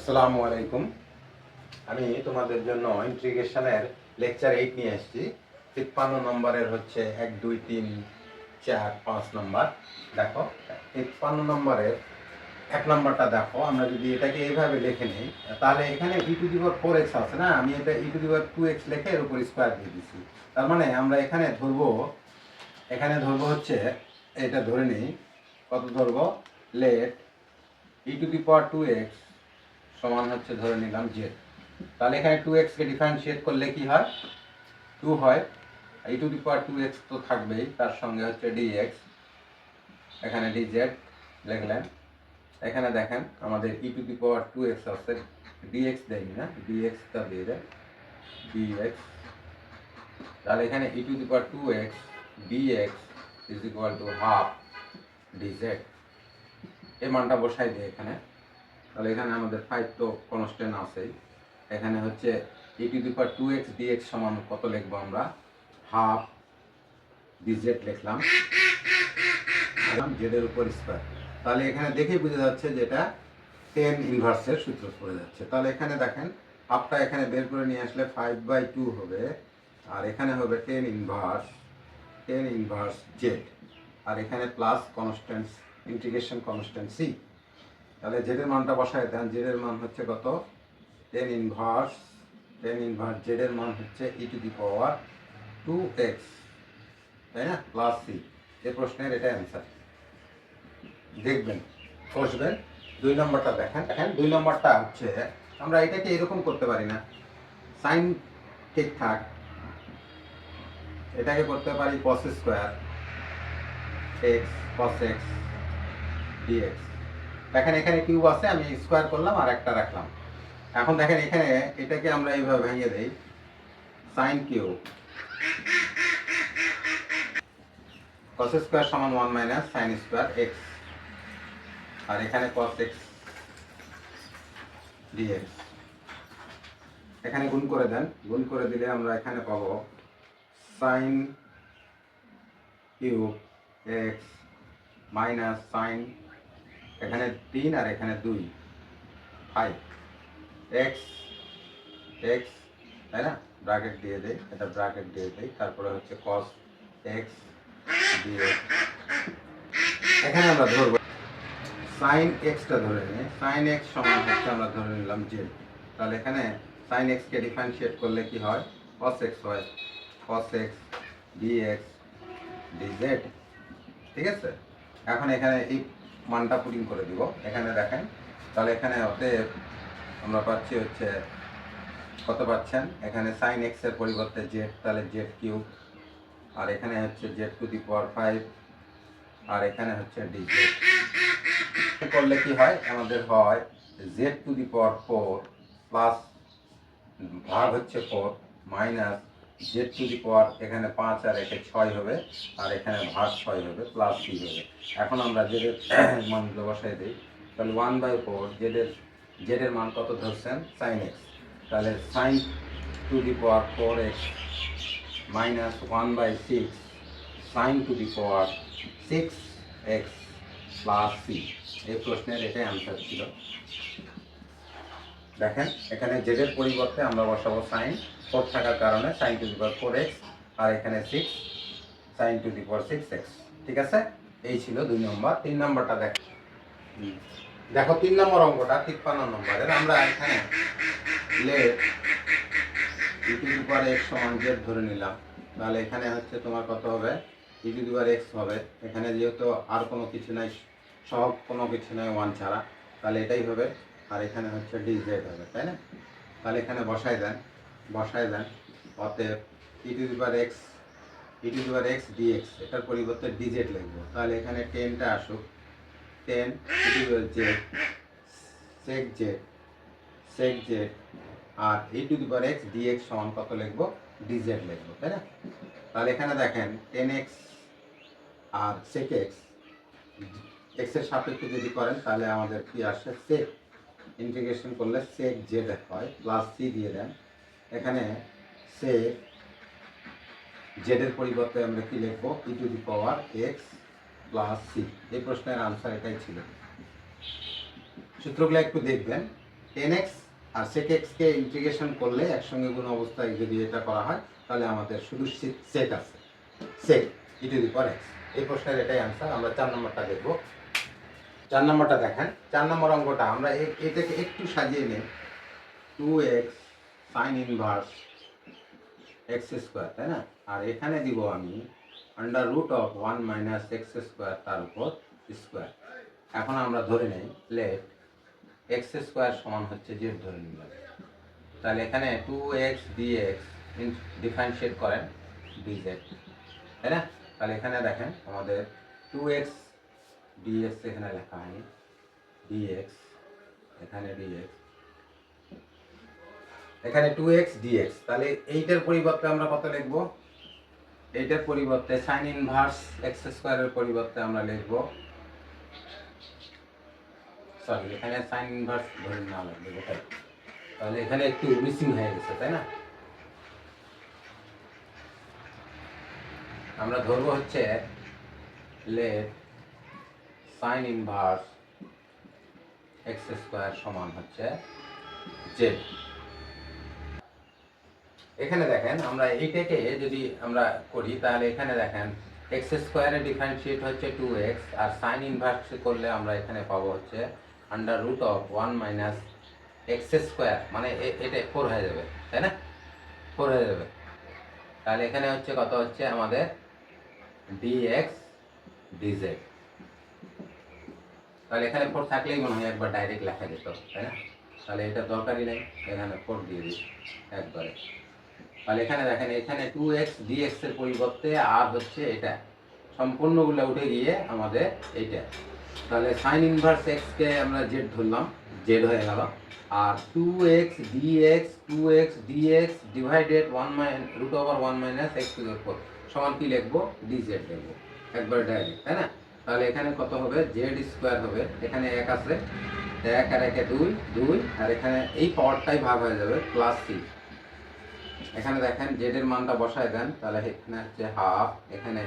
আসসালামু আলাইকুম। আমি তোমাদের জন্য ইন্টিগ্রেশনের লেকচার 8 নিয়ে এসেছি। 53 নম্বরের হচ্ছে 1 2 3 4 5 নম্বর। দেখো 53 নম্বরের 1 নম্বরটা দেখো, আমরা যদি এটাকে এইভাবে লিখে নিই তাহলে এখানে e⁴x আছে না, আমি এটা e⁴2x লিখে এর উপর স্কয়ার দিয়ে দিচ্ছি। তার মানে আমরা এখানে ধরবো হচ্ছে এটা ধরে নিই, কত ধরবো, লেট e⁴2x সমান হচ্ছে ধরে নিলাম z। তাহলে এখানে 2x কে ডিফারেন্সিয়েট করলে কি হয়, 2 হয়। e⁴2x তো থাকবেই, তার সঙ্গে হচ্ছে dx, এখানে dz লিখলেন। এখানে দেখেন আমাদের e⁴2x আছে, dx দেয়নি না, dx টা দিয়ে দেয়, dx। তাহলে এখানে e⁴2x dx is equal to half dz। এই মানটা বসাই দিই এখানে। তাহলে এখানে আমাদের 5 তো কনস্ট্যান্ট আছেই। এখানে হচ্ছে e⁴2x dx সমান কত লিখবো আমরা, হাফ dz লিখলাম, z এর উপর স্কয়ার। তাহলে এখানে দেখেই বোঝা যাচ্ছে যে এটা tan ইনভার্সের সূত্র পড়ে যাচ্ছে। তাহলে এখানে দেখেন হাফটা এখানে বের করে নিয়ে আসলে 5/2 হবে, আর এখানে হবে tan ইনভার্স z, আর এখানে plus constant integration constant c। তাহলে z এর মানটা বসায় দেন, z এর মান হচ্ছে কত, tan ইনভার্স z এর মান হচ্ছে e⁴2x, তাই না, প্লাস c। এই প্রশ্নের এটা অ্যান্সার। দেখবেন, বসবেন। 2 নম্বরটা দেখেন। 2 নম্বরটা হচ্ছে আমরা এটাকে এরকম করতে পারি না, সাইন ঠিকঠাক, এটাকে করতে পারি cos square x cos x dx। দেখেন এখানে কিউব আছে, আমি স্কয়ার করলাম আর একটা রাখলাম। এখন দেখেন এখানে এটাকে আমরা এইভাবে ভেঙে দেই, সাইন কিউব cos স্কয়ার সমান 1 মাইনাস সাইন স্কয়ার x, আর এখানে cos x dx। এখানে গুণ করে দেন, গুণ করে দিলে আমরা এখানে পাবো sine cube x minus sine, এখানে 3 আর এখানে 2, 5 x, তাই না, ব্র্যাকেট দিয়ে দেই, এটা ব্র্যাকেট দিয়ে দেই, তারপরে হচ্ছে cos x dx। এখানে আমরা ধরবো সাইন এক্সটা ধরে নিই, সাইন এক্স সমান হচ্ছে আমরা ধরে নিলাম z। তাহলে এখানে সাইন এক্স কে ডিফারেন্সিয়েট করলে কি হয়, cos x হয়, cos x dx dz। ঠিক আছে, এখন এখানে এই মানটা পুটিং করে দিব, এখানে দেখেন। তাহলে এখানে অতএব আমরা পাচ্ছি হচ্ছে, কত পাচ্ছেন, এখানে সাইন এক্স এর পরিবর্তে z, তাহলে z কিউব, আর এখানে হচ্ছে z⁵, আর এখানে হচ্ছে dz। করলে কি হয়, আমাদের হয় z⁴ প্লাস ভাগ হচ্ছে 4 মাইনাস z⁴, এখানে 5 আর একে 6 হবে, আর এখানে ভাগ 6 হবে, প্লাস c হবে। এখন আমরা z এর মানগুলো বসাই দিই। তাহলে 1/4, z এর মান কত ধরছেন, sin x। তাহলে sin⁴4x minus 1/6 sin⁴6x plus c। এই প্রশ্নের এটাই অ্যান্সার ছিল। দেখেন এখানে z এর পরিবর্তে আমরা বসাবো সাইন, 4 থাকার কারণে sin⁴4x, আর এখানে 6 sin⁴6x। ঠিক আছে, এই ছিল 2 নম্বর। 3 নম্বরটা দেখো, 3 নম্বর অঙ্কটা 53 নম্বরের। আমরা এখানে লেট e⁴x সমান z ধরে নিলাম। তাহলে এখানে হচ্ছে তোমার কত হবে, e⁴x হবে, এখানে যেহেতু আর কোনো কিছু নাই, সব কোনো কিছু নাই 1 ছাড়া, তাহলে এটাই হবে, আর এখানে হচ্ছে dz হবে, তাই না। তাহলে এখানে বসাই দেন, অতএব e⁴x dx, এটার পরিবর্তে dz লিখবো। তাহলে এখানে 10টা আসুক, 10 sec z, আর e⁴x dx সমান কত লিখবো, dz লিখবো, তাই না। তাহলে এখানে দেখেন 10x আর sec x, x এর সাপেক্ষে যদি করেন তাহলে আমাদের কি আসে, sec, ইন্টিগ্রেশন করলে sec z হয়, প্লাস c দিয়ে দেন। এখানে sec z এর পরিবর্তে আমরা কি লিখবো, e⁴x প্লাস c। এই প্রশ্নের আনসার এটাই ছিল। সূত্রগুলো একটু দেখবেন। 10x আর sec x কে ইন্টিগ্রেশন করলে একসঙ্গে গুণ অবস্থায় যদি এটা করা হয় তাহলে আমাদের শুধু sec আছে, sec e to the power x। এই প্রশ্নের এটাই आंसर। আমরা 4 নম্বরটা দেখব। 4 নম্বরটা দেখেন, 4 নম্বর অঙ্কটা আমরা এটাকে একটু সাজিয়ে নেই। 2x sin inverse x square, তাই না? আর এখানে দিব আমি under root of 1 minus x square তার উপর স্কয়ার। এখন আমরা ধরে নেই লেট এক্স স্কয়ার সমান হচ্ছে z ধরে নিলাম। তাহলে এখানে 2x dx ডিফারেন্সিয়েট করেন dz, তাই না? তাহলে এখানে দেখেন আমাদের 2x dx এখানে লেখা হয় dx, এখানে dx, এখানে 2x dx। তাহলে এইটার পরিবর্তে আমরা কত লিখব? এইটার পরিবর্তে sin ইনভার্স x স্কয়ারের পরিবর্তে আমরা লিখব, সরি এখানে sin ইনভার্স ধরে না লাগবে এটাই। তাহলে এখানে একটু মিসিং হয়ে গেছে, তাই না? আমরা ধরবো হচ্ছে let sin inverse x square সমান হচ্ছে z। এখানে দেখেন আমরা এইটাকে যদি আমরা করি তাহলে এখানে দেখেন x স্কয়ারের ডিফারেন্সিয়েট হচ্ছে 2x আর sin ইনভার্স করলে আমরা এখানে পাবো হচ্ছে under root of 1 minus x square, মানে এটা 4 হয়ে যাবে, তাই না? 4 হয়ে যাবে। তাহলে এখানে হচ্ছে কত হচ্ছে আমাদের dx dz। তাহলে এখানে 4 থাকলেই মনে হয় একবার ডাইরেক্ট লেখা যেত, তাই না? তাহলে এটা দরকারই নেই, এখানে 4 দিয়ে দিই একবারে। তাহলে এখানে দেখেন এখানে 2x dx এর পরিবর্তে আর হচ্ছে এটা সম্পূর্ণগুলো উঠে গিয়ে আমাদের এইটা। তাহলে sin ইনভার্স x কে আমরা z ধরলাম, z হয়ে গেল। আর 2x dx divided 1 root over 1 minus x to the 4 সমান কি লিখবো? dz লিখবো একবার ডাইরেক্ট, তাই না? তাহলে এখানে কত হবে? z স্কয়ার হবে, এখানে 1 আছে, 1 আর 1 2 2, আর এখানে এই পাওয়ারটাই ভাগ হয়ে যাবে প্লাস c। এখানে দেখেন z এর মানটা বসায় দেন, তাহলে এখানে হচ্ছে হাফ, এখানে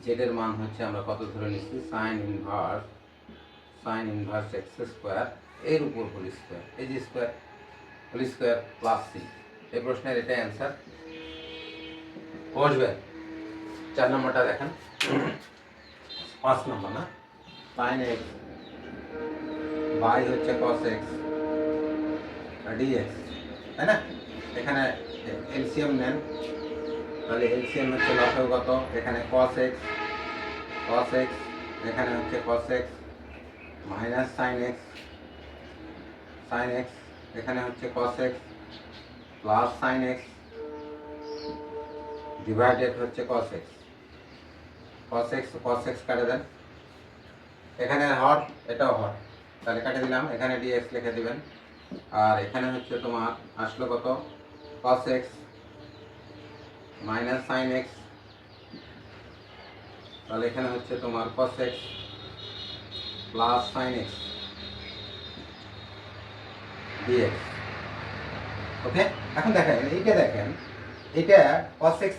z এর মান হচ্ছে আমরা কত ধরে নিচ্ছি sin ইনভার্স x স্কয়ার এর উপর হোল স্কয়ার, এই যে square whole square plus c। এই প্রশ্নের এটাই आंसर বসবে। 4 নম্বরটা দেখেন, 5 নম্বর না, sin x বাই হচ্ছে cos x dx, তাই না? এখানে এলসিএম নেন, তাহলে এলসিএম হচ্ছে লসাগু কত? এখানে cos x, এখানে হচ্ছে cos x minus sin x, এখানে হচ্ছে cos x plus sin x divided হচ্ছে cos x কাটে দেন, এখানে হর এটাও হর, তাহলে কাটে দিলাম, এখানে dx লিখে দিবেন। আর এখানে হচ্ছে তোমার আসলো কত? cos x minus sin x, তাহলে এখানে হচ্ছে তোমার cos x plus sin x dx। ওকে, এখন দেখেন এইটা, দেখেন এটা cos x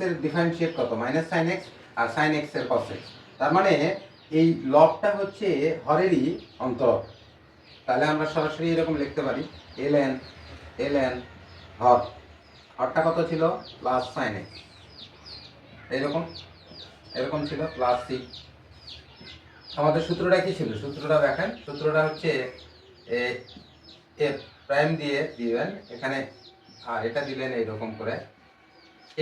এর ডিফারেন্সিয়েট কত? মাইনাস sin x, আর sin x এর cos x। তার মানে এই লবটা হচ্ছে হরেরই অন্তরক। তাহলে আমরা সরাসরি এরকম লিখতে পারি ln হরটা কত ছিল? প্লাস sin x, এরকম ছিল প্লাস c। আমাদের সূত্রটা কি ছিল? সূত্রটা দেখেন, সূত্রটা হচ্ছে এ প্রাইম দিয়ে দিবেন এখানে, আর এটা দিলেন এইরকম করে।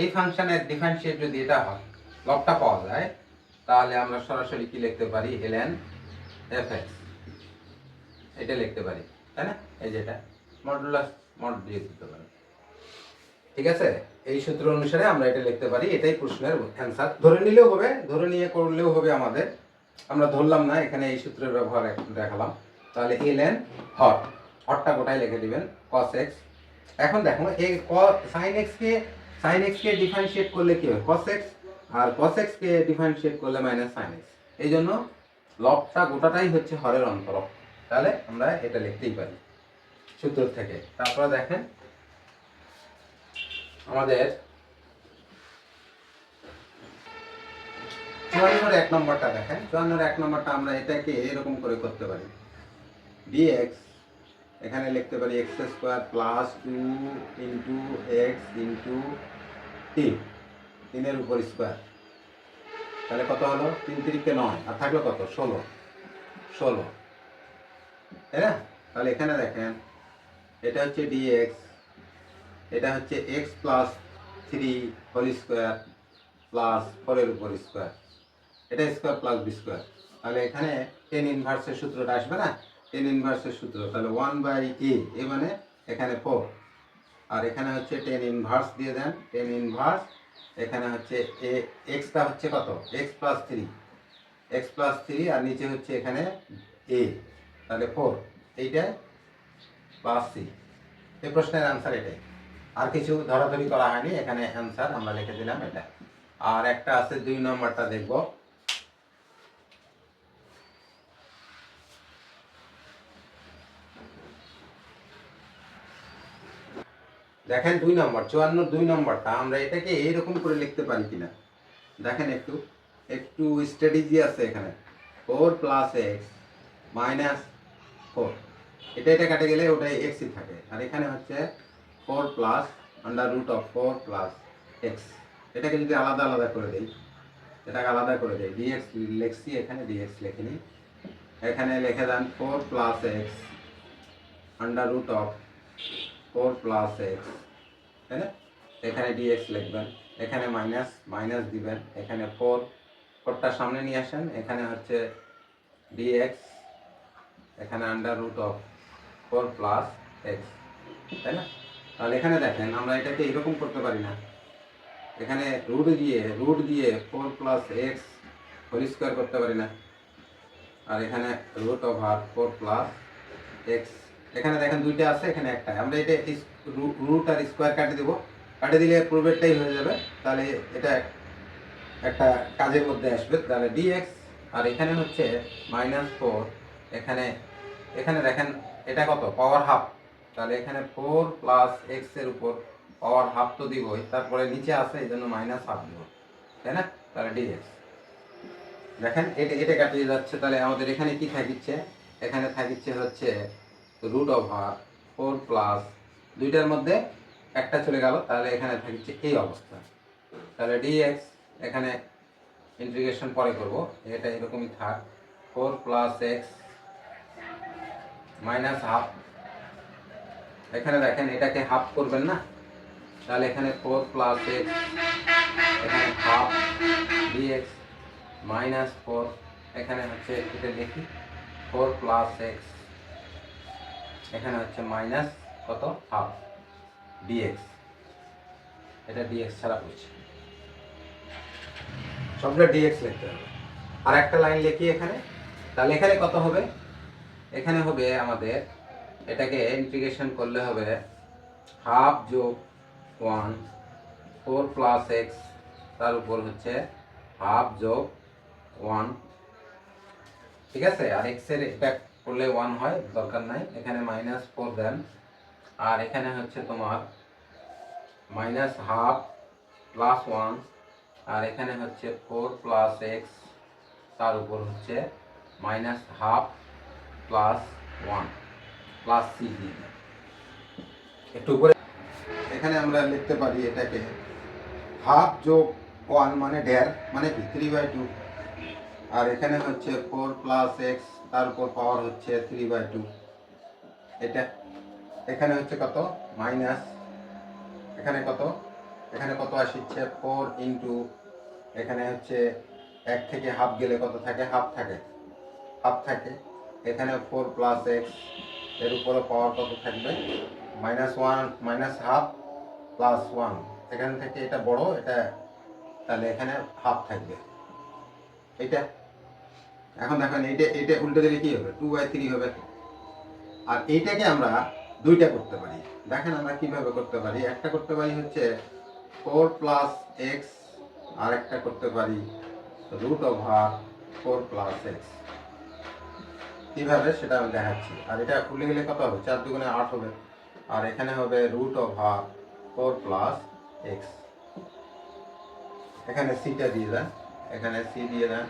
এই ফাংশনের ডিফারেন্সিয়েট যদি এটা হয়, লবটা পাওয়া যায়, তাহলে আমরা সরাসরি কি লিখতে পারি? ln fx, এটা লিখতে পারি, তাই না? এই যেটা মডুলাস মড দিয়ে দিতে পারি, ঠিক আছে? এই সূত্র অনুসারে আমরা এটা লিখতে পারি, এটাই প্রশ্নের অ্যান্সার। ধরে নিলেও হবে, ধরে নিয়ে করলেও হবে আমাদের, আমরা ধরলাম না, এখানে এই সূত্রের ব্যবহার দেখালাম। তাহলে ln হরটা গোটাই লিখে দিবেন cos x। এখন দেখো এই sin x কে ডিফারেন্সিয়েট করলে কি হয়? cos x, আর cos x কে ডিফারেন্সিয়েট করলে মাইনাস sin x। এই জন্য লবটা গোটাটাই হচ্ছে হরের অন্তরক, তাহলে আমরা এটা লিখতেই পারি সূত্র থেকে। তারপরে দেখেন আমাদের 54 1 নম্বরটা দেখেন, 54 1 নম্বরটা আমরা এটাকে এরকম করে করতে পারি, dx এখানে লিখতে পারি x square plus 2 into x into 3, 3-এর উপর স্কোয়ার। তাহলে কত হলো? 3 3-কে 9, আর থাকলো কত? 16, 16, তাই না? তাহলে এখানে দেখেন এটা হচ্ছে dx, এটা হচ্ছে x plus 3 whole square plus 4-এর উপর স্কোয়ার, এটা স্কোয়ার প্লাস বি স্কোয়ার। তাহলে এখানে টেন ইনভার্সের সূত্রটা আসবে না? টেন ইনভার্সের সূত্র, তাহলে 1/a, এ মানে এখানে 4, আর এখানে হচ্ছে টেন ইনভার্স দিয়ে দেন, টেন ইনভার্স। এখানে হচ্ছে এ, এক্সটা হচ্ছে কত? এক্স প্লাস 3, এক্স প্লাস 3, আর নিচে হচ্ছে এখানে এ, তাহলে 4, এইটা প্লাস সি। এই প্রশ্নের অ্যান্সার এটাই, আর কিছু ধরাধরি করা হয়নি, এখানে অ্যান্সার আমরা লিখে দিলাম এটা। আর একটা আছে 2 নম্বরটা দেখব। দেখেন 2 নম্বর, 54 2 নম্বরটা আমরা এটাকে এইরকম করে লিখতে পারি কিনা দেখেন। একটু একটু স্ট্র্যাটেজি আছে এখানে। 4 প্লাস এক্স মাইনাস 4, এটা কাটে গেলে ওটাই এক্সই থাকে, আর এখানে হচ্ছে 4 plus under root of 4 plus x. এটাকে যদি আলাদা আলাদা করে দিই, এটাকে আলাদা করে দিই, ডিএক্স লিখছি, এখানে ডিএক্স লিখিনি, এখানে লিখে দেন 4 plus x under root of 4 plus x, তাই না? এখানে ডিএক্স লিখবেন, এখানে মাইনাস মাইনাস দিবেন, এখানে 4টা সামনে নিয়ে আসেন, এখানে হচ্ছে ডিএক্স, এখানে under root of 4 plus x, তাই না? তাহলে এখানে দেখেন আমরা এটাকে এরকম করতে পারি না, এখানে রুট দিয়ে 4 প্লাস এক্স হোল স্কোয়ার করতে পারি না, আর এখানে রুট ওভার 4 প্লাস এক্স। এখানে দেখেন দুইটা আছে, এখানে একটা, আমরা এটা রুট আর স্কোয়ার কাটে দেবো, কাটে দিলে পূর্বেরটাই হয়ে যাবে, তাহলে এটা একটা কাজের মধ্যে আসবে। তাহলে ডিএক্স, আর এখানে হচ্ছে -4, এখানে এখানে দেখেন এটা কত? পাওয়ার হাফ, তাহলে এখানে 4 প্লাস এক্স এর উপর পাওয়ার হাফ তো দিবই, তারপরে নিচে আছে এই জন্য -হাফ দিব, তাই না? তাহলে ডিএক্স দেখেন এটা কাটিয়ে যাচ্ছে, তাহলে আমাদের এখানে কি থাকিচ্ছে? এখানে থাকিচ্ছে হচ্ছে রুট ওভার 4 প্লাস, দুইটার মধ্যে একটা চলে গেল, তাহলে এখানে থাকিচ্ছে এই অবস্থা। তাহলে ডিএক্স, এখানে ইন্টিগ্রেশন পরে করব, এটা এরকমই থাক, 4 প্লাস এক্স মাইনাস হাফ। এখানে দেখেন এটাকে হাফ করবেন না, তাহলে এখানে 4 প্লাস এক্স, এখানে হাফ ডিএক্স -4, এখানে হচ্ছে এটা দেখি 4 প্লাস এক্স, এখানে হচ্ছে মাইনাস কত? হাফ ডিএক্স, এটা ডিএক্স ছাড়া বুঝছি, সবগুলো ডিএক্স লিখতে হবে। আর একটা লাইন লিখি এখানে, তাহলে এখানে কত হবে? এখানে হবে আমাদের, এটাকে ইন্টিগ্রেশন করলে হবে হাফ যোগ 1, 4 প্লাস এক্স, তার উপর হচ্ছে হাফ যোগ 1, ঠিক আছে? আর এক্স এর এটা করলে 1 হয়, দরকার নাই, এখানে -4 দেন, আর এখানে হচ্ছে তোমার -হাফ প্লাস 1, আর এখানে হচ্ছে 4 প্লাস এক্স, তার উপর হচ্ছে -হাফ প্লাস 1 প্লাস সি দিয়ে দেন একটু উপরে। এখানে আমরা লিখতে পারি এটাকে হাফ যোগ 1 মানে দেড়, মানে কি 3/2, আর এখানে হচ্ছে 4 প্লাস এক্স, তার উপর পাওয়ার হচ্ছে 3/2, এটা এখানে হচ্ছে কত? মাইনাস, এখানে কত? এখানে কত আসছে? 4 ইন্টু, এখানে হচ্ছে 1 থেকে হাফ গেলে কত থাকে? হাফ থাকে, হাফ থাকে, এখানে 4 প্লাস এক্স, এর উপরে পাওয়ার কত থাকবে? -1 -হাফ প্লাস 1, এখান থেকে এটা বড়, এটা, তাহলে এখানে হাফ থাকবে এটা। এখন দেখেন এটা উল্টে দিলে কি হবে? 2/3 হবে। আর এইটাকে আমরা দুইটা করতে পারি, দেখেন আমরা কিভাবে করতে পারি। একটা করতে পারি হচ্ছে 4 প্লাস এক্স, আর একটা করতে পারি রুট ওভার 4 প্লাস এক্স। কিভাবে সেটা আমি দেখাচ্ছি। আর এটা খুলে গেলে কত হবে? 4 2 8 হবে, আর এখানে হবে রুট ওভার 4 প্লাস এক্স। এখানে সিটা দিয়ে দেন, এখানে সি দিয়ে দেন,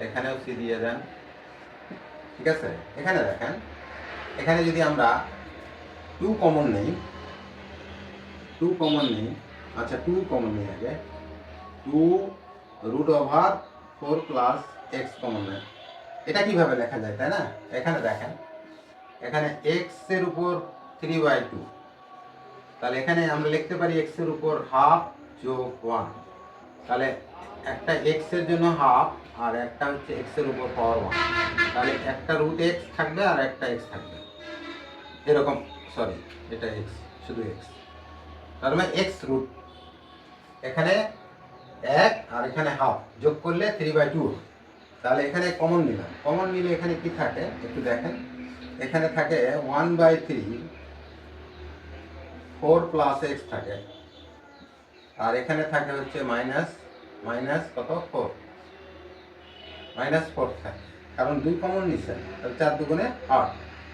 এখানেও সি দিয়ে দেন, ঠিক আছে? এখানে দেখেন, এখানে যদি আমরা টু কমন নেই, টু কমন নেই, আচ্ছা টু কমন নেই আগে, two root over 4 plus x common নেই। এটা কিভাবে লেখা যায় তাই না? এখানে দেখেন, এখানে এক্স এর উপর 3/2, তাহলে এখানে আমরা লিখতে পারি এক্স এর উপর হাফ যোগ 1, তাহলে একটা এক্স এর জন্য হাফ আর একটা হচ্ছে এক্স এর উপর পাওয়ার 1, তাহলে একটা রুট এক্স থাকবে আর একটা এক্স থাকবে এরকম, সরি এটা এক্স, শুধু এক্স, তার মানে এক্স রুট, এখানে 1 আর এখানে হাফ যোগ করলে 3/2, তাহলে এখানে কমন নিলাম, কমন নিলে এখানে কি থাকে একটু দেখেন, এখানে থাকে 1/3 4 প্লাস এক্স থাকে, আর এখানে থাকে হচ্ছে মাইনাস মাইনাস কত 4, -4 থাকে, কারণ 2 কমন নিচ্ছেন, তাহলে 4 দুগুণে 8,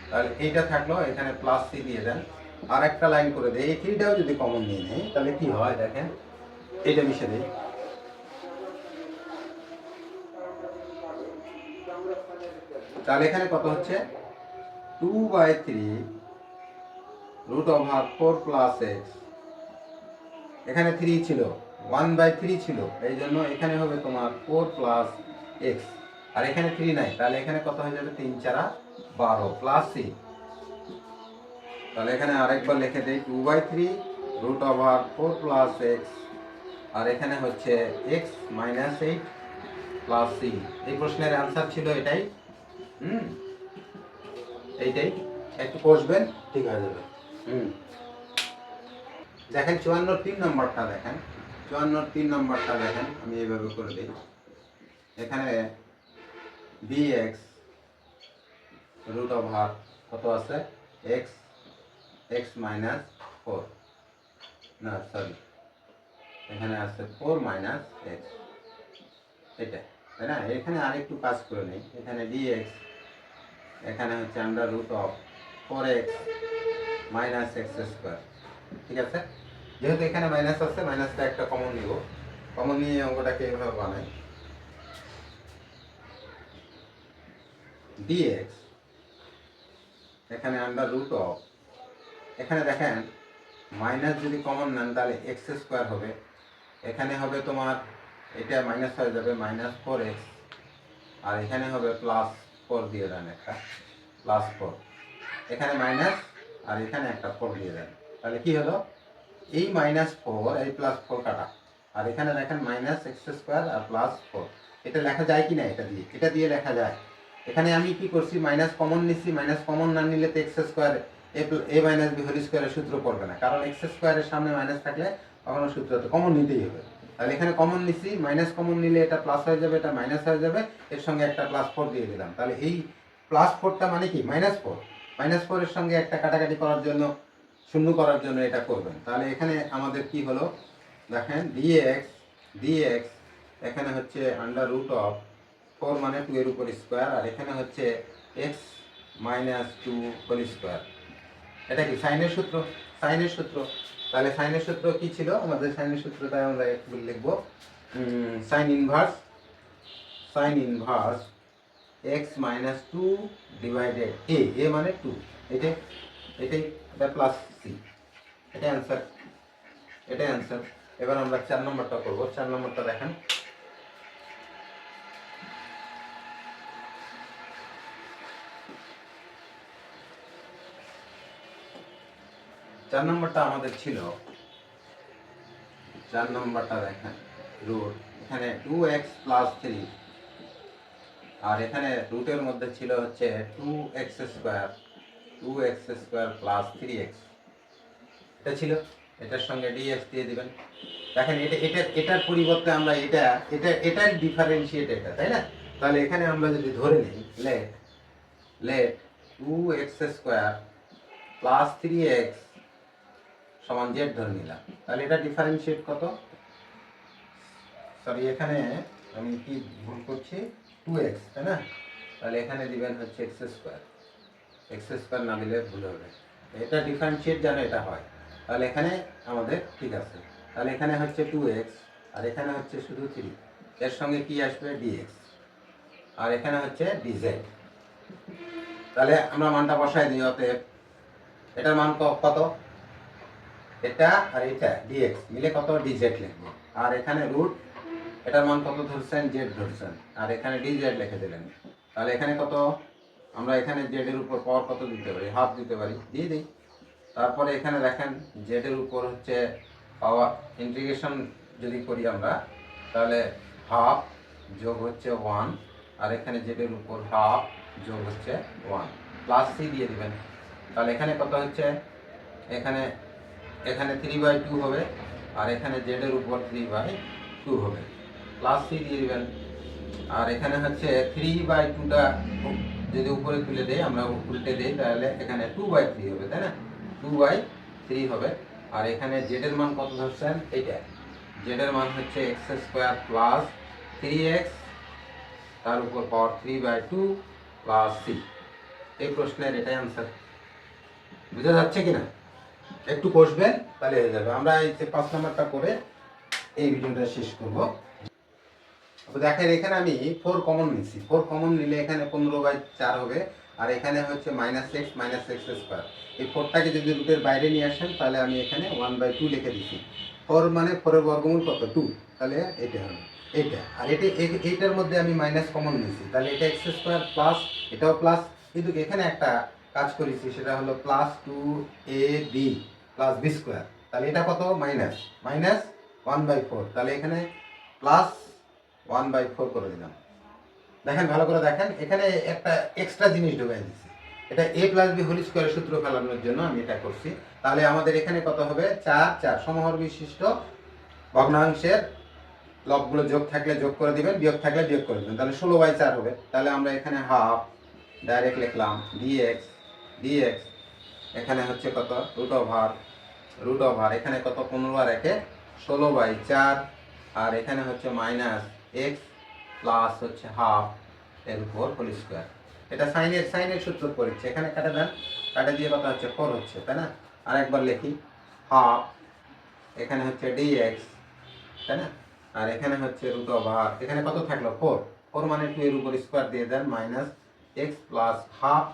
তাহলে এইটা থাকলো, এখানে প্লাস সি দিয়ে দেন, আর একটা লাইন করে দেয়, এই 3টাও যদি কমন নিয়ে নেই তাহলে কি হয় দেখেন, এইটা মিশে দেই, তাহলে এখানে কত হচ্ছে 2/3 রুট ওভার 4 প্লাস এক্স, এখানে 3 ছিল, 1/3 ছিল, এই জন্য এখানে হবে তোমার 4 প্লাস এক্স, আর এখানে 3 নাই, তাহলে এখানে কত হয়ে যাবে 3 4 12 প্লাস সি, তাহলে এখানে আরেকবার লিখে দেই 2/3 রুট ওভার 4 প্লাস এক্স, আর এখানে হচ্ছে এক্স মাইনাস 8 প্লাস সি। এই প্রশ্নের অ্যান্সার ছিল এটাই, এইটাই, একটু কষবেন ঠিক হয়ে যাবে। দেখেন 54 নম্বরটা দেখেন, 54 নম্বরটা দেখেন, আমি এইভাবে করে দিই, এখানে bx রুট ওভার কত আছে এক্স, এক্স মাইনাস 4, না সরি এখানে আছে 4 মাইনাস এক্স, এটা তাই না? এখানে আরেকটু কাজ করে নেই, এখানে dx, এখানে হচ্ছে under root of 4x minus x square, ঠিক আছে? যেহেতু এখানে মাইনাস আছে, মাইনাসটা একটা কমন নিব, কমন নিয়ে অঙ্কটাকে এভাবে বানাই, dx এখানে আন্ডার রুট অফ, এখানে দেখেন মাইনাস যদি কমন নেন তাহলে এক্স স্কোয়ার হবে, এখানে হবে তোমার এটা মাইনাস হয়ে যাবে -4x, আর এখানে হবে +4 দিয়ে দেন, একটা +4, এখানে মাইনাস আর এখানে একটা 4 দিয়ে দেন, তাহলে কি হলো এই -4 এই +4 কাটা, আর এখানে দেখেন -x² আর +4, এটা লেখা যায় কি না? এটা দিয়ে লেখা যায়। এখানে আমি কি করছি, মাইনাস কমন নিচ্ছি, মাইনাস কমন না নিলে তো x² a minus b whole স্কোয়ারের সূত্র পড়বে না, কারণ x² এর সামনে মাইনাস থাকলে কখনো সূত্র তো কমন নিতেই হবে, তাহলে এখানে কমন নিচ্ছি, মাইনাস কমন নিলে এটা প্লাস হয়ে যাবে, এটা মাইনাস হয়ে যাবে, এর সঙ্গে একটা +4 দিয়ে দিলাম, তাহলে এই +4টা মানে কি -4, -4 এর সঙ্গে একটা কাটাকাটি করার জন্য, শূন্য করার জন্য এটা করবেন, তাহলে এখানে আমাদের কি হলো দেখেন dx এখানে হচ্ছে আন্ডার রুট অফ 4 মানে 2 এর উপর স্কোয়ার, আর এখানে হচ্ছে x - 2 হোল স্কোয়ার, এটা কি সাইনের সূত্র, সাইনের সূত্র, তাহলে সাইনের সূত্র কি ছিল আমাদের, সাইনের সূত্রটাই আমরা একটু লিখব, sign inverse x - 2 divided a মানে 2, এটাই এটা প্লাস সি, এটাই অ্যান্সার। এবার আমরা 4 নম্বরটা করব, 4 নম্বরটা দেখেন, চার নম্বরটা আমাদের ছিল, 4 নম্বরটা দেখেন রুট, এখানে 2x + 3, আর এখানে রুটের মধ্যে ছিল হচ্ছে 2x² + 3x, এটা ছিল, এটার সঙ্গে dx দিয়ে দিবেন, দেখেন এটার পরিবর্তে আমরা এটার ডিফারেন্সিয়েট এটা, তাই না? তাহলে এখানে আমরা যদি ধরে নিই লেট 2x² + 3x সমান z ধরে নিলাম, তাহলে এটা ডিফারেন্সিয়েট কত, সরি এখানে আমি কি ভুল করছি, 2x, তাই না? তাহলে এখানে দিবেন হচ্ছে x² না দিলে ভুল হবে, এটা ডিফারেন্সিয়েট জানো এটা হয়, তাহলে এখানে আমাদের ঠিক আছে, তাহলে এখানে হচ্ছে 2x আর এখানে হচ্ছে শুধু 3, এর সঙ্গে কি আসবে dx, আর এখানে হচ্ছে dz, তাহলে আমরা মানটা বসাই দিই, অতএব এটার মান কত, এটা আর এটা ডিএক্স মিলে কত ডিজেড লিখবো, আর এখানে রুট এটার মান কত ধরছেন, জেড ধরছেন, আর এখানে ডিজেড লিখে দিলেন। তাহলে এখানে কত, আমরা এখানে জেড এর উপর পাওয়ার কত দিতে পারি, হাফ দিতে পারি, দিয়ে দিই। তারপরে এখানে দেখেন জেড এর উপর হচ্ছে পাওয়ার ইন্টিগ্রেশন যদি করি আমরা, তাহলে হাফ যোগ হচ্ছে 1, আর এখানে জেড এর উপর হাফ যোগ হচ্ছে 1 প্লাস সি দিয়ে দিবেন। তাহলে এখানে কত হচ্ছে, এখানে এখানে 3/2 হবে, আর এখানে জেড এর উপর 3/2 হবে, প্লাস সি দিয়ে দিবেন। আর এখানে হচ্ছে 3/2টা যদি উপরে তুলে দেই, আমরা উল্টে দেই, তাহলে এখানে 2/3 হবে, তাই না, 2/3 হবে। আর এখানে জেড এর মান কত ধরছেন, এইটা জেড এর মান হচ্ছে x² প্লাস 3x তার উপর পাওয়ার 3/2 প্লাস সি। এই প্রশ্নের এটাই আনসার। বুঝা যাচ্ছে কিনা, একটু কষবেন তাহলে হয়ে যাবে। আমরা এই যে 5 নাম্বারটা করে এই ভিডিওটা শেষ করব। দেখেন এখানে আমি 4 কমন নিচ্ছি, 4 কমন নিলে এখানে 15/4 হবে, আর এখানে হচ্ছে -x -x²। এই 4টাকে যদি রুটের বাইরে নিয়ে আসেন, তাহলে আমি এখানে 1/2 লিখে দিচ্ছি। 4 মানে 4 এর বর্গমূল কত, 2, তাহলে এটা হবে এইটা। আর এইটার মধ্যে আমি মাইনাস কমন নিয়েছি, তাহলে এটা x² প্লাস এটাও প্লাস, কিন্তু এখানে একটা কাজ করেছি, সেটা হলো +2ab প্লাস b²। তাহলে এটা কত, মাইনাস 1/4, তাহলে এখানে প্লাস 1/4 করে দিলাম। দেখেন ভালো করে দেখেন, এখানে একটা এক্সট্রা জিনিস ঢুকাই দিচ্ছি, এটা a + b হোল স্কয়ারের সূত্র ফেলানোর জন্য আমি এটা করছি। তাহলে আমাদের এখানে কত হবে, 4 সমহর বিশিষ্ট ভগ্নাংশের লবগুলো যোগ থাকলে যোগ করে দিবেন, বিয়োগ থাকলে বিয়োগ করে দিবেন, তাহলে 16/4 হবে। তাহলে আমরা এখানে হাফ ডাইরেক্ট লিখলাম dx, এখানে হচ্ছে কত, রুট ওভার এখানে কত, 15 আর 1 16/4, আর এখানে হচ্ছে -x প্লাস হচ্ছে হাফ এর উপর হোল স্কয়ার। এটা সাইনের সূত্র পড়ছে, এখানে কাটা দেন, কাটা দিয়ে কত হচ্ছে 4 হচ্ছে, তাই না। আরেকবার লিখি, হাফ এখানে হচ্ছে dx, তাই না, আর এখানে হচ্ছে রুট ওভার এখানে কত থাকলো, 4 মানে 2 এর উপর স্কয়ার দিয়ে দেন, -x plus half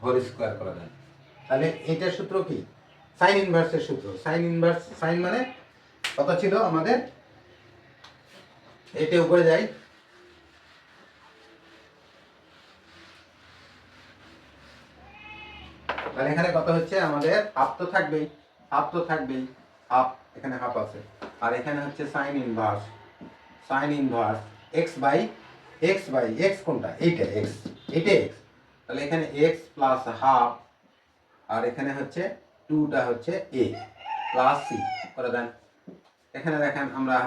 whole square করে দেন। তাহলে এটার সূত্র কি, সাইন ইনভার্সের সূত্র। সাইন মানে কত ছিল আমাদের, এটা উপরে যাই, তাহলে এখানে কত হচ্ছে আমাদের, হাফ তো থাকবেই, হাফ এখানে হাফ আছে, আর এখানে হচ্ছে সাইন ইনভার্স x কোনটা, এইটা x, তাহলে এখানে x প্লাস হাফ, আর এখানে হচ্ছে 2টা হচ্ছে a প্লাস c করে দেন। এখানে দেখেন আমরা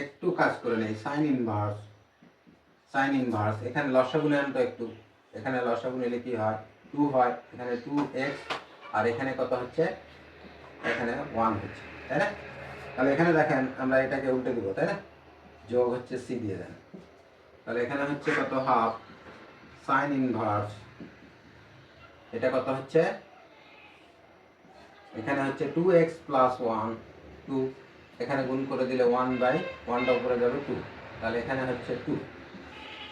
একটু কাজ করে নেই, সাইন ইনভার্স এখানে লসাগু নেন তো একটু, এখানে লসাগু নিলে কি হয়, 2 হয়, এখানে 2x, আর এখানে কত হচ্ছে, এখানে 1 হচ্ছে, তাই না। তাহলে এখানে দেখেন আমরা এটাকে উল্টে দিব, তাই না, যোগ হচ্ছে c দিয়ে দেন। তাহলে এখানে হচ্ছে কত, হাফ সাইন ইনভার্স, এটা কত হচ্ছে, এখানে হচ্ছে 2x প্লাস 1 2, এখানে গুণ করে দিলে 1/1টা উপরে যাবে 2, তাহলে এখানে হচ্ছে 2,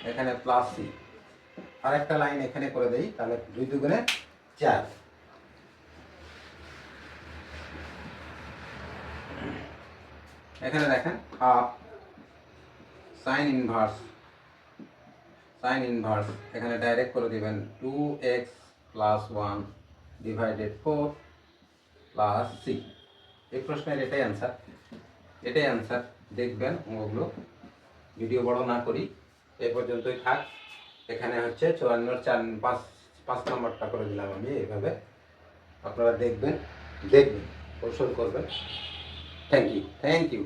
এখানে প্লাস c, আরেকটা লাইন এখানে করে দেই, তাহলে 2 দুগুণে 4। এখানে দেখেন হাফ সাইন ইনভার্স এখানে ডাইরেক্ট করে দিবেন, 2x plus 1 divided 4 plus c। এই প্রশ্নের এটাই অ্যান্সার। দেখবেন ওগুলো, ভিডিও বড় না করি, এই পর্যন্তই থাক। এখানে হচ্ছে 54 5 নম্বরটা করে দিলাম আমি এইভাবে, আপনারা দেখবেন কৌশল করবেন। Thank you.